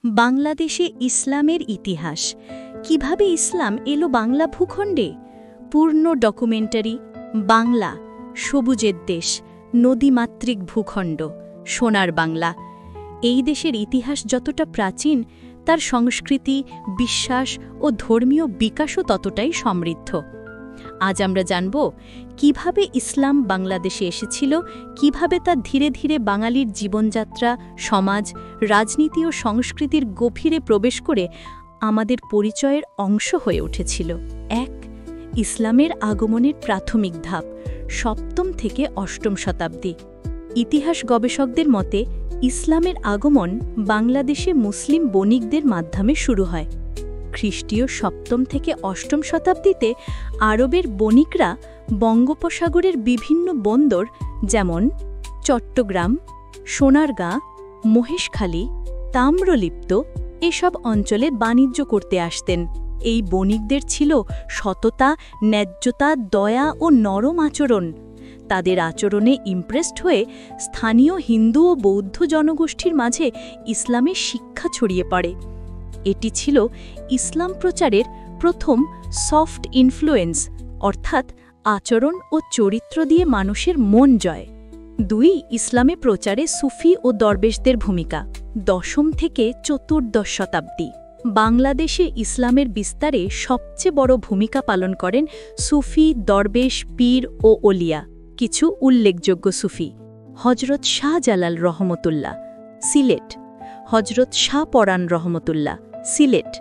বাংলাদেশে ইসলামের ইতিহাস কিভাবে ইসলাম এলো বাংলা ভূখণ্ডে পূর্ণ ডকুমেন্টারি বাংলা সবুজের দেশ নদীমাতৃক ভূখণ্ড সোনার বাংলা এই দেশের ইতিহাস যতটা প্রাচীন তার সংস্কৃতি বিশ্বাস ও ধর্মীয় বিকাশও ততটাই সমৃদ্ধ আজ আমরা জানব কিভাবে ইসলাম বাংলাদেশে এসেছিল কিভাবে তা ধীরে ধীরে বাঙালির জীবনযাত্রা সমাজ রাজনীতি ও সংস্কৃতির গভীরে প্রবেশ করে আমাদের পরিচয়ের অংশ হয়ে উঠেছিল এক ইসলামের আগমনের প্রাথমিক ধাপ সপ্তম থেকে অষ্টম শতাব্দী ইতিহাস গবেষকদের মতে ইসলামের আগমন বাংলাদেশে মুসলিম বণিকদের মাধ্যমে শুরু হয় খ্রিস্টীয় সপ্তম থেকে অষ্টম শতাব্দীতে আরবের বণিকরা বঙ্গোপসাগরের বিভিন্ন বন্দর যেমন চট্টগ্রাম সোনারগাঁ মহেশখালী তাম্রলিপ্ত এসব অঞ্চলে বাণিজ্য করতে আসতেন এই বণিকদের ছিল সততা ন্যায্যতা দয়া ও নরম আচরণ তাদের আচরণে ইমপ্রেসড হয়ে স্থানীয় হিন্দু ও বৌদ্ধ জনগোষ্ঠীর মাঝে ইসলামের শিক্ষা ছড়িয়ে পড়ে এটি ছিল ইসলাম প্রচারের প্রথম সফট ইনফ্লুয়েন্স অর্থাৎ আচরণ ও চরিত্র দিয়ে মানুষের মন জয় দুই ইসলামে প্রচারে সুফি ও দরবেশদের ভূমিকা দশম থেকে চতুর্দশ শতাব্দী বাংলাদেশে ইসলামের বিস্তারে সবচেয়ে বড় ভূমিকা পালন করেন সুফি দরবেশ পীর ও ওলিয়া কিছু উল্লেখযোগ্য সুফি হজরত শাহজালাল রহমতুল্লাহ সিলেট হজরত শাহ পরাণ রহমতুল্লাহ সিলেট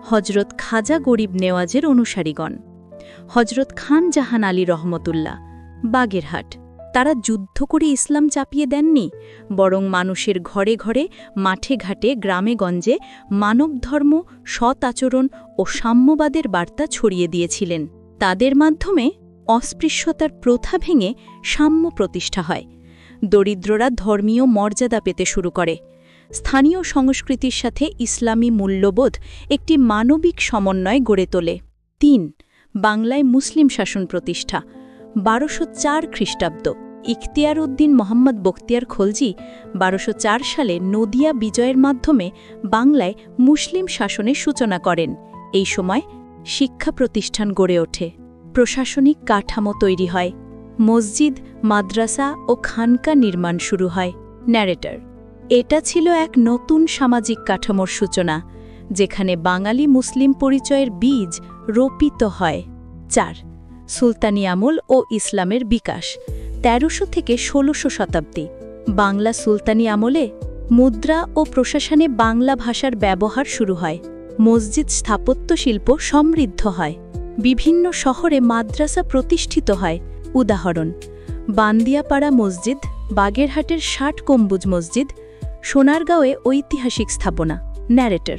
হজরত খাজা গরিব নেওয়াজের অনুসারীগণ হজরত খান জাহান আলী রহমতুল্লাহ বাগেরহাট তারা যুদ্ধ করে ইসলাম চাপিয়ে দেননি বরং মানুষের ঘরে ঘরে মাঠে ঘাটে গ্রামে গঞ্জে মানবধর্ম সৎ আচরণ ও সাম্যবাদের বার্তা ছড়িয়ে দিয়েছিলেন তাদের মাধ্যমে অস্পৃশ্যতার প্রথা ভেঙে সাম্য প্রতিষ্ঠা হয় দরিদ্ররা ধর্মীয় মর্যাদা পেতে শুরু করে স্থানীয় সংস্কৃতির সাথে ইসলামী মূল্যবোধ একটি মানবিক সমন্বয় গড়ে তোলে ৩ বাংলায় মুসলিম শাসন প্রতিষ্ঠা ১২০৪ খ্রিস্টাব্দ ইখতিয়ার উদ্দিন মোহাম্মদ বখতিয়ার খলজি ১২০৪ সালে নদিয়া বিজয়ের মাধ্যমে বাংলায় মুসলিম শাসনের সূচনা করেন এই সময় শিক্ষা প্রতিষ্ঠান গড়ে ওঠে প্রশাসনিক কাঠামো তৈরি হয় মসজিদ মাদ্রাসা ও খানকা নির্মাণ শুরু হয় ন্যারেটর এটা ছিল এক নতুন সামাজিক কাঠামোর সূচনা যেখানে বাঙালি মুসলিম পরিচয়ের বীজ রোপিত হয় ৪ সুলতানি আমল ও ইসলামের বিকাশ ১৩০০ থেকে ১৬০০ শতাব্দী বাংলা সুলতানি আমলে মুদ্রা ও প্রশাসনে বাংলা ভাষার ব্যবহার শুরু হয় মসজিদ স্থাপত্য শিল্প সমৃদ্ধ হয় বিভিন্ন শহরে মাদ্রাসা প্রতিষ্ঠিত হয় উদাহরণ বান্দিয়াপাড়া মসজিদ বাগেরহাটের ৬০ গম্বুজ মসজিদ সোনারগাঁওয়ে ঐতিহাসিক স্থাপনা ন্যারেটর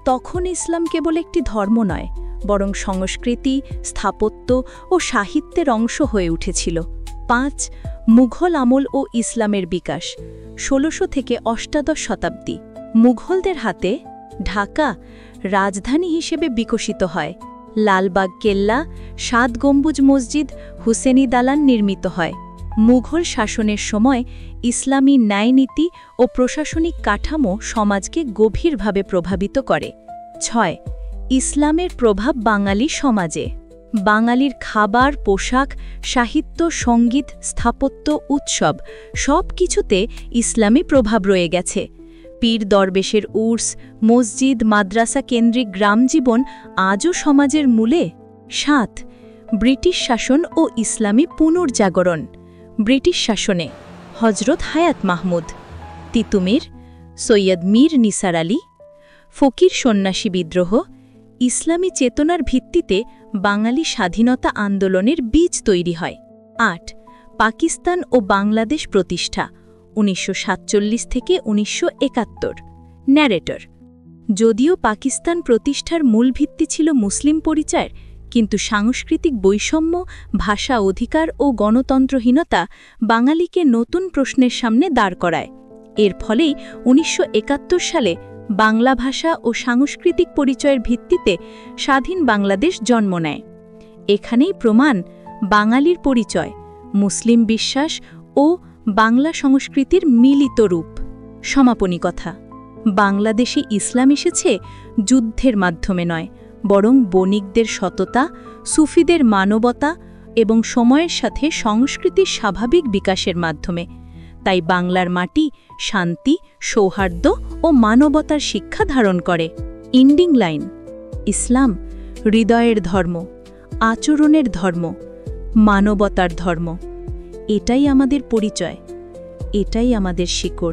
তখন ইসলাম কেবল একটি ধর্ম নয় বরং সংস্কৃতি স্থাপত্য ও সাহিত্যের অংশ হয়ে উঠেছিল ৫ মুঘল আমল ও ইসলামের বিকাশ ১৬০০ থেকে অষ্টাদশ শতাব্দী মুঘলদের হাতে ঢাকা রাজধানী হিসেবে বিকশিত হয় লালবাগ কেল্লা ৭ গম্বুজ মসজিদ হুসেনি দালান নির্মিত হয় মুঘল শাসনের সময় ইসলামী ন্যায়নীতি ও প্রশাসনিক কাঠামো সমাজকে গভীরভাবে প্রভাবিত করে ৬ ইসলামের প্রভাব বাঙালি সমাজে বাঙালির খাবার পোশাক সাহিত্য সঙ্গীত স্থাপত্য উৎসব সব কিছুতে ইসলামী প্রভাব রয়ে গেছে পীর দরবেশের উর্স মসজিদ মাদ্রাসা কেন্দ্রিক গ্রামজীবন আজও সমাজের মূলে ৭ ব্রিটিশ শাসন ও ইসলামী পুনর্জাগরণ ব্রিটিশ শাসনে হজরত হায়াত মাহমুদ তিতুমির সৈয়দ মীর নিসার আলী ফকির সন্ন্যাসী বিদ্রোহ ইসলামী চেতনার ভিত্তিতে বাঙালি স্বাধীনতা আন্দোলনের বীজ তৈরি হয় ৮ পাকিস্তান ও বাংলাদেশ প্রতিষ্ঠা ১৯৪৭ থেকে ১৯৭১ ন্যারেটর যদিও পাকিস্তান প্রতিষ্ঠার মূল ভিত্তি ছিল মুসলিম পরিচয়ের কিন্তু সাংস্কৃতিক বৈষম্য ভাষা অধিকার ও গণতন্ত্রহীনতা বাঙালিকে নতুন প্রশ্নের সামনে দাঁড় করায় এর ফলেই ১৯৭১ সালে বাংলা ভাষা ও সাংস্কৃতিক পরিচয়ের ভিত্তিতে স্বাধীন বাংলাদেশ জন্ম নেয় এখানেই প্রমাণ বাঙালির পরিচয় মুসলিম বিশ্বাস ও বাংলা সংস্কৃতির মিলিত রূপ সমাপনী কথা বাংলাদেশে ইসলাম এসেছে যুদ্ধের মাধ্যমে নয়, বরং বণিকদের সততা, সুফিদের মানবতা এবং সময়ের সাথে সংস্কৃতির স্বাভাবিক বিকাশের মাধ্যমে। তাই বাংলার মাটি শান্তি, সৌহার্দ্য ও মানবতার শিক্ষা ধারণ করে। ইন্ডিং লাইন: ইসলাম হৃদয়ের ধর্ম, আচরণের ধর্ম, মানবতার ধর্ম। এটাই আমাদের পরিচয়, এটাই আমাদের শিকড়।